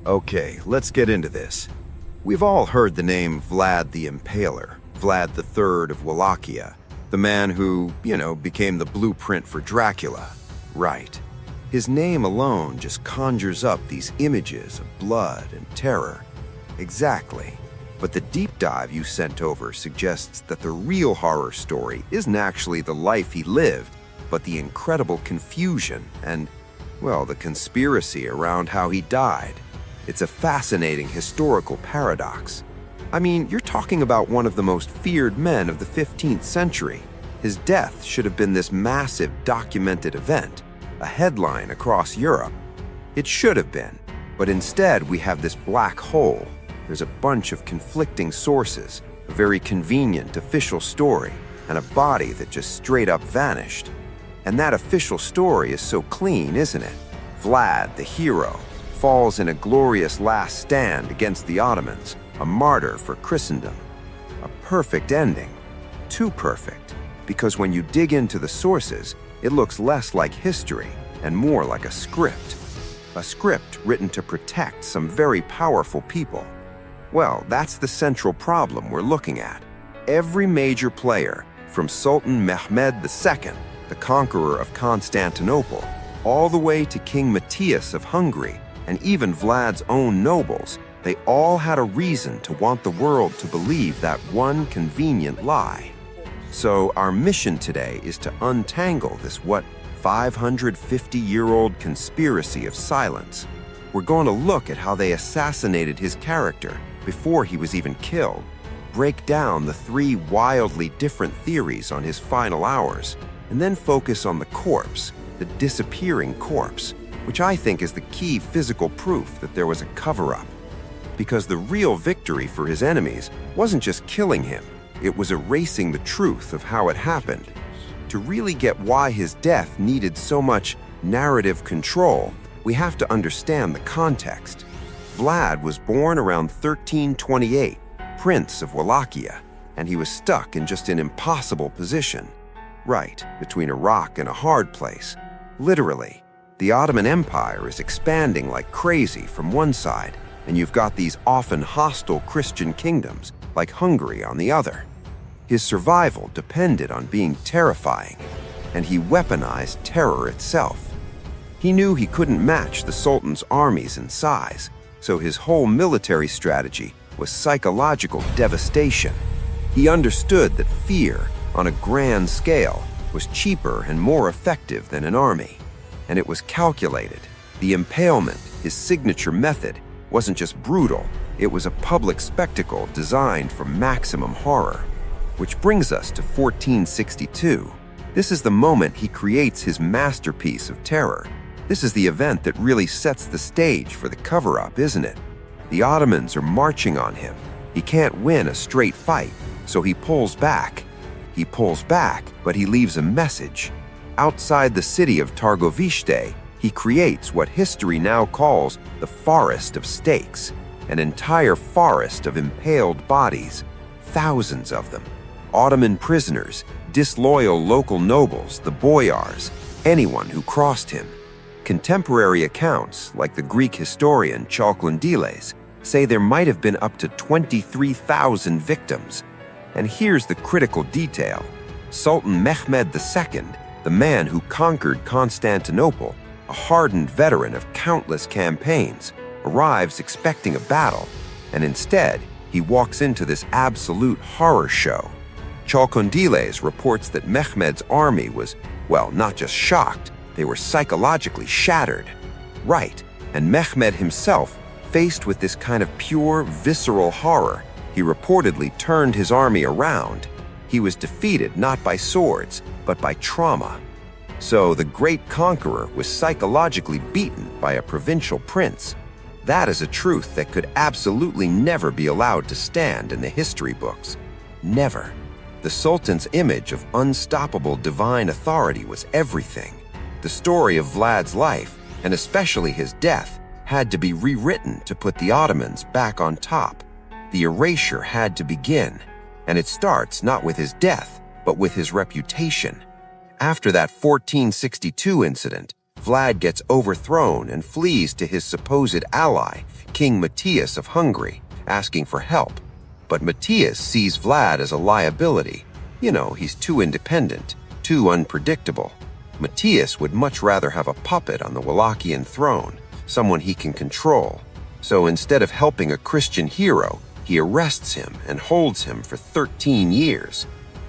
Okay, let's get into this. We've all heard the name Vlad the Impaler, Vlad III of Wallachia, the man who, became the blueprint for Dracula. Right. His name alone just conjures up these images of blood and terror. Exactly. But the deep dive you sent over suggests that the real horror story isn't actually the life he lived, but the incredible confusion and, the conspiracy around how he died. It's a fascinating historical paradox. I mean, you're talking about one of the most feared men of the 15th century. His death should have been this massive documented event, a headline across Europe. It should have been, but instead we have this black hole. There's a bunch of conflicting sources, a very convenient official story, and a body that just straight up vanished. And that official story is so clean, isn't it? Vlad, the hero, falls in a glorious last stand against the Ottomans, a martyr for Christendom. A perfect ending. Too perfect, because when you dig into the sources, it looks less like history and more like a script. A script written to protect some very powerful people. Well, that's the central problem we're looking at. Every major player, from Sultan Mehmed II, the conqueror of Constantinople, all the way to King Matthias of Hungary, and even Vlad's own nobles, they all had a reason to want the world to believe that one convenient lie. So our mission today is to untangle this 550-year-old conspiracy of silence. We're going to look at how they assassinated his character before he was even killed, break down the 3 wildly different theories on his final hours, and then focus on the corpse, the disappearing corpse, which I think is the key physical proof that there was a cover-up. Because the real victory for his enemies wasn't just killing him, it was erasing the truth of how it happened. To really get why his death needed so much narrative control, we have to understand the context. Vlad was born around 1328, Prince of Wallachia, and he was stuck in just an impossible position. Right, between a rock and a hard place. Literally, the Ottoman Empire is expanding like crazy from one side, and you've got these often hostile Christian kingdoms, like Hungary on the other. His survival depended on being terrifying, and he weaponized terror itself. He knew he couldn't match the Sultan's armies in size, so his whole military strategy was psychological devastation. He understood that fear, on a grand scale, was cheaper and more effective than an army. And it was calculated. The impalement, his signature method, wasn't just brutal, it was a public spectacle designed for maximum horror. Which brings us to 1462. This is the moment he creates his masterpiece of terror. This is the event that really sets the stage for the cover-up, isn't it? The Ottomans are marching on him. He can't win a straight fight, so he pulls back. He pulls back, but he leaves a message. Outside the city of Targovishte, he creates what history now calls the Forest of Stakes, an entire forest of impaled bodies, thousands of them. Ottoman prisoners, disloyal local nobles, the Boyars, anyone who crossed him. Contemporary accounts, like the Greek historian Chalcondyles, say there might have been up to 23,000 victims. And here's the critical detail. Sultan Mehmed II, the man who conquered Constantinople, a hardened veteran of countless campaigns, arrives expecting a battle, and instead, he walks into this absolute horror show. Chalcondyles reports that Mehmed's army was, not just shocked, they were psychologically shattered. Right, and Mehmed himself, faced with this kind of pure, visceral horror, he reportedly turned his army around. He was defeated not by swords, but by trauma. So the great conqueror was psychologically beaten by a provincial prince. That is a truth that could absolutely never be allowed to stand in the history books. Never. The Sultan's image of unstoppable divine authority was everything. The story of Vlad's life, and especially his death, had to be rewritten to put the Ottomans back on top. The erasure had to begin, and it starts not with his death, but with his reputation. After that 1462 incident, Vlad gets overthrown and flees to his supposed ally, King Matthias of Hungary, asking for help. But Matthias sees Vlad as a liability. You know, he's too independent, too unpredictable. Matthias would much rather have a puppet on the Wallachian throne, someone he can control. So instead of helping a Christian hero, he arrests him and holds him for 13 years.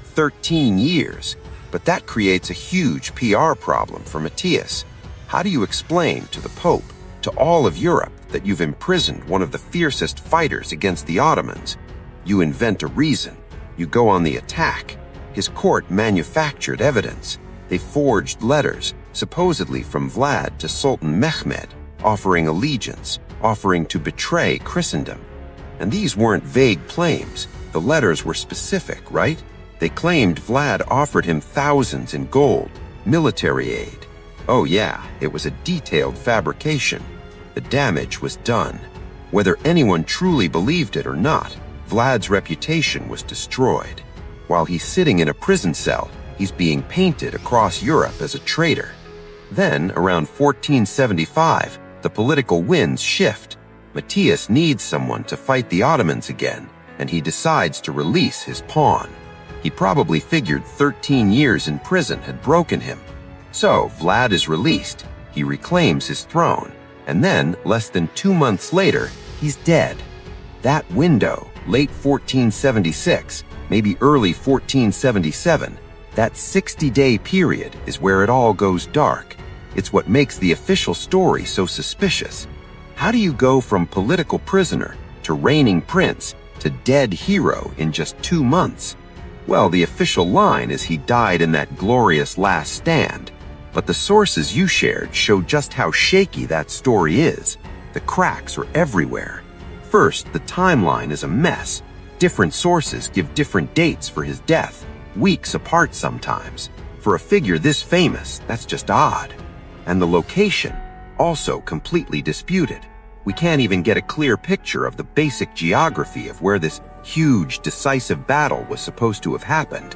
13 years. But that creates a huge PR problem for Matthias. How do you explain to the Pope, to all of Europe, that you've imprisoned one of the fiercest fighters against the Ottomans? You invent a reason. You go on the attack. His court manufactured evidence. They forged letters, supposedly from Vlad to Sultan Mehmed, offering allegiance, offering to betray Christendom. And these weren't vague claims. The letters were specific, right? They claimed Vlad offered him thousands in gold, military aid. Oh yeah, it was a detailed fabrication. The damage was done. Whether anyone truly believed it or not, Vlad's reputation was destroyed. While he's sitting in a prison cell, he's being painted across Europe as a traitor. Then, around 1475, the political winds shift. Matthias needs someone to fight the Ottomans again, and he decides to release his pawn. He probably figured 13 years in prison had broken him. So, Vlad is released, he reclaims his throne, and then, less than 2 months later, he's dead. That window, late 1476, maybe early 1477, that 60-day period is where it all goes dark. It's what makes the official story so suspicious. How do you go from political prisoner to reigning prince to dead hero in just 2 months? Well, the official line is he died in that glorious last stand. But the sources you shared show just how shaky that story is. The cracks are everywhere. First, the timeline is a mess. Different sources give different dates for his death, weeks apart sometimes. For a figure this famous, that's just odd. And the location, also completely disputed. We can't even get a clear picture of the basic geography of where this huge, decisive battle was supposed to have happened.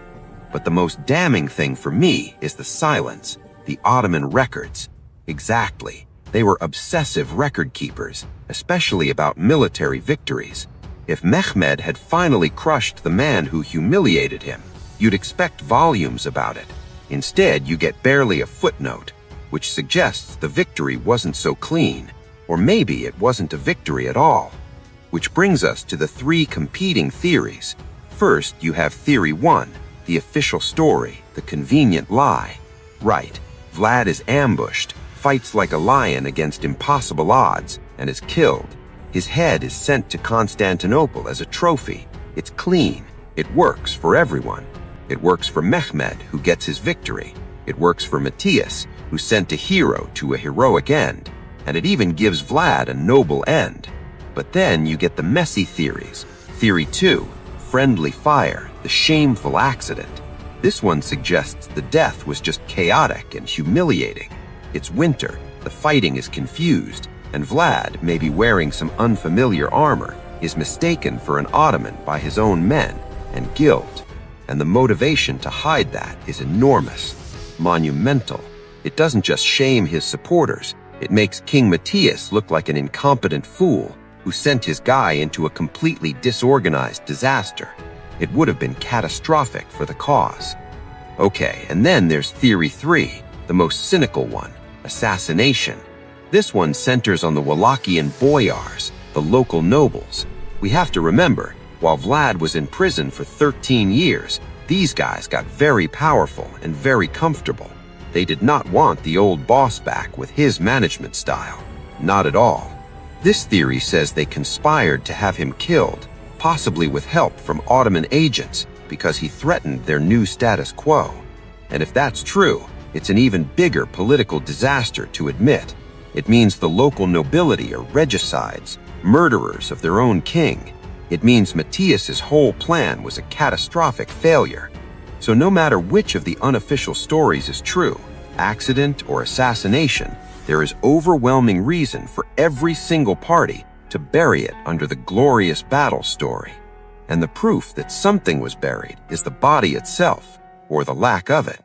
But the most damning thing for me is the silence, the Ottoman records. Exactly. They were obsessive record keepers, especially about military victories. If Mehmed had finally crushed the man who humiliated him, you'd expect volumes about it. Instead, you get barely a footnote, which suggests the victory wasn't so clean, or maybe it wasn't a victory at all. Which brings us to the 3 competing theories. First, you have Theory 1, the official story, the convenient lie. Right, Vlad is ambushed, fights like a lion against impossible odds, and is killed. His head is sent to Constantinople as a trophy. It's clean. It works for everyone. It works for Mehmed, who gets his victory. It works for Matthias, who sent a hero to a heroic end. And it even gives Vlad a noble end. But then you get the messy theories. Theory 2, friendly fire, the shameful accident. This one suggests the death was just chaotic and humiliating. It's winter, the fighting is confused, and Vlad, maybe wearing some unfamiliar armor, is mistaken for an Ottoman by his own men, and guilt. And the motivation to hide that is enormous, monumental. It doesn't just shame his supporters, it makes King Matthias look like an incompetent fool who sent his guy into a completely disorganized disaster. It would have been catastrophic for the cause. Okay, and then there's Theory 3, the most cynical one, assassination. This one centers on the Wallachian Boyars, the local nobles. We have to remember, while Vlad was in prison for 13 years, these guys got very powerful and very comfortable. They did not want the old boss back with his management style. Not at all. This theory says they conspired to have him killed, possibly with help from Ottoman agents, because he threatened their new status quo. And if that's true, it's an even bigger political disaster to admit. It means the local nobility are regicides, murderers of their own king. It means Matthias's whole plan was a catastrophic failure. So no matter which of the unofficial stories is true, accident or assassination, there is overwhelming reason for every single party to bury it under the glorious battle story. And the proof that something was buried is the body itself, or the lack of it.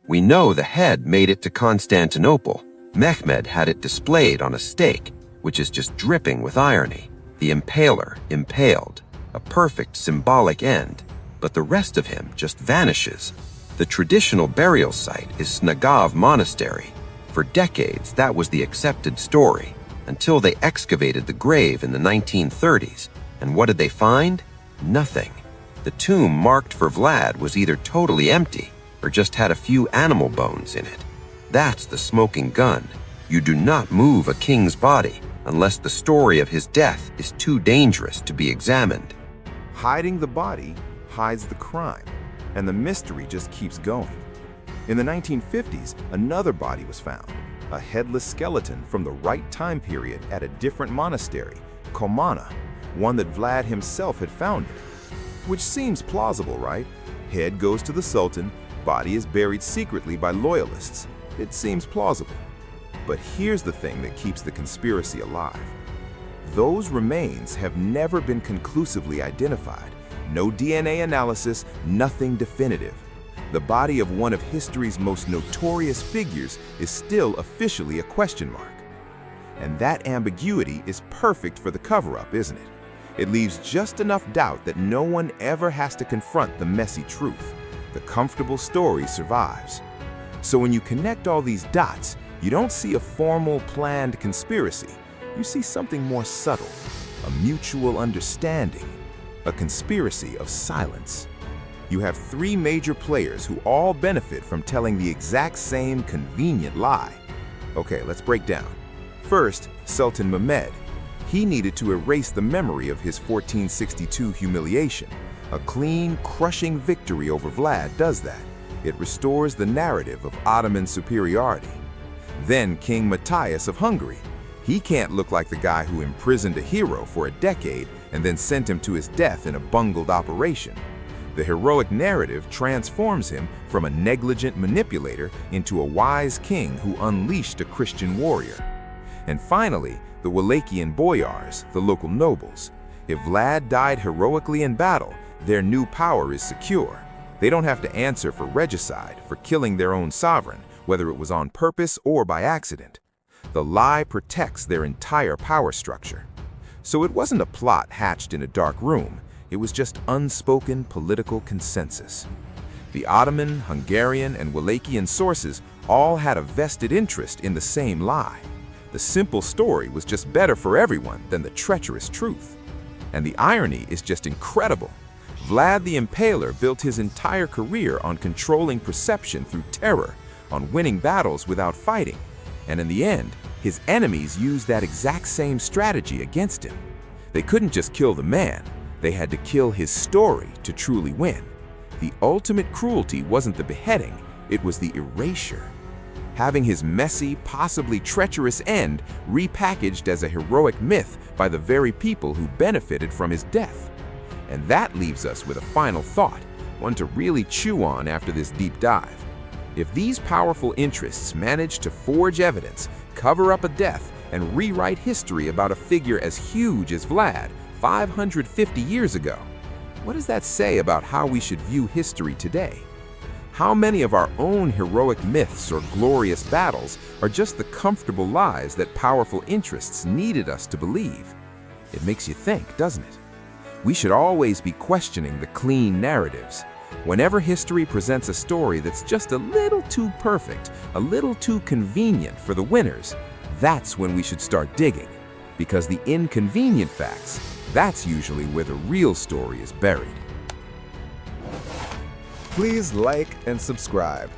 We know the head made it to Constantinople, Mehmed had it displayed on a stake, which is just dripping with irony. The Impaler, impaled, a perfect symbolic end, but the rest of him just vanishes. The traditional burial site is Snagov Monastery. For decades, that was the accepted story, until they excavated the grave in the 1930s. And what did they find? Nothing. The tomb marked for Vlad was either totally empty or just had a few animal bones in it. That's the smoking gun. You do not move a king's body unless the story of his death is too dangerous to be examined. Hiding the body hides the crime, and the mystery just keeps going. In the 1950s, another body was found, a headless skeleton from the right time period at a different monastery, Komana, one that Vlad himself had founded. Which seems plausible, right? Head goes to the Sultan, body is buried secretly by loyalists. It seems plausible. But here's the thing that keeps the conspiracy alive. Those remains have never been conclusively identified. No DNA analysis, nothing definitive. The body of one of history's most notorious figures is still officially a question mark. And that ambiguity is perfect for the cover-up, isn't it? It leaves just enough doubt that no one ever has to confront the messy truth. The comfortable story survives. So when you connect all these dots, you don't see a formal, planned conspiracy. You see something more subtle, a mutual understanding, a conspiracy of silence. You have three major players who all benefit from telling the exact same convenient lie. Okay, let's break down. First, Sultan Mehmed. He needed to erase the memory of his 1462 humiliation. A clean, crushing victory over Vlad does that. It restores the narrative of Ottoman superiority. Then King Matthias of Hungary. He can't look like the guy who imprisoned a hero for a decade and then sent him to his death in a bungled operation. The heroic narrative transforms him from a negligent manipulator into a wise king who unleashed a Christian warrior. And finally, the Wallachian Boyars, the local nobles. If Vlad died heroically in battle, their new power is secure. They don't have to answer for regicide, for killing their own sovereign, whether it was on purpose or by accident. The lie protects their entire power structure. So it wasn't a plot hatched in a dark room. It was just unspoken political consensus. The Ottoman, Hungarian, and Wallachian sources all had a vested interest in the same lie. The simple story was just better for everyone than the treacherous truth. And the irony is just incredible. Vlad the Impaler built his entire career on controlling perception through terror, on winning battles without fighting. And in the end, his enemies used that exact same strategy against him. They couldn't just kill the man, they had to kill his story to truly win. The ultimate cruelty wasn't the beheading, it was the erasure. Having his messy, possibly treacherous end repackaged as a heroic myth by the very people who benefited from his death. And that leaves us with a final thought, one to really chew on after this deep dive. If these powerful interests manage to forge evidence, cover up a death, and rewrite history about a figure as huge as Vlad 550 years ago, what does that say about how we should view history today? How many of our own heroic myths or glorious battles are just the comfortable lies that powerful interests needed us to believe? It makes you think, doesn't it? We should always be questioning the clean narratives. Whenever history presents a story that's just a little too perfect, a little too convenient for the winners, that's when we should start digging. Because the inconvenient facts, that's usually where the real story is buried. Please like and subscribe.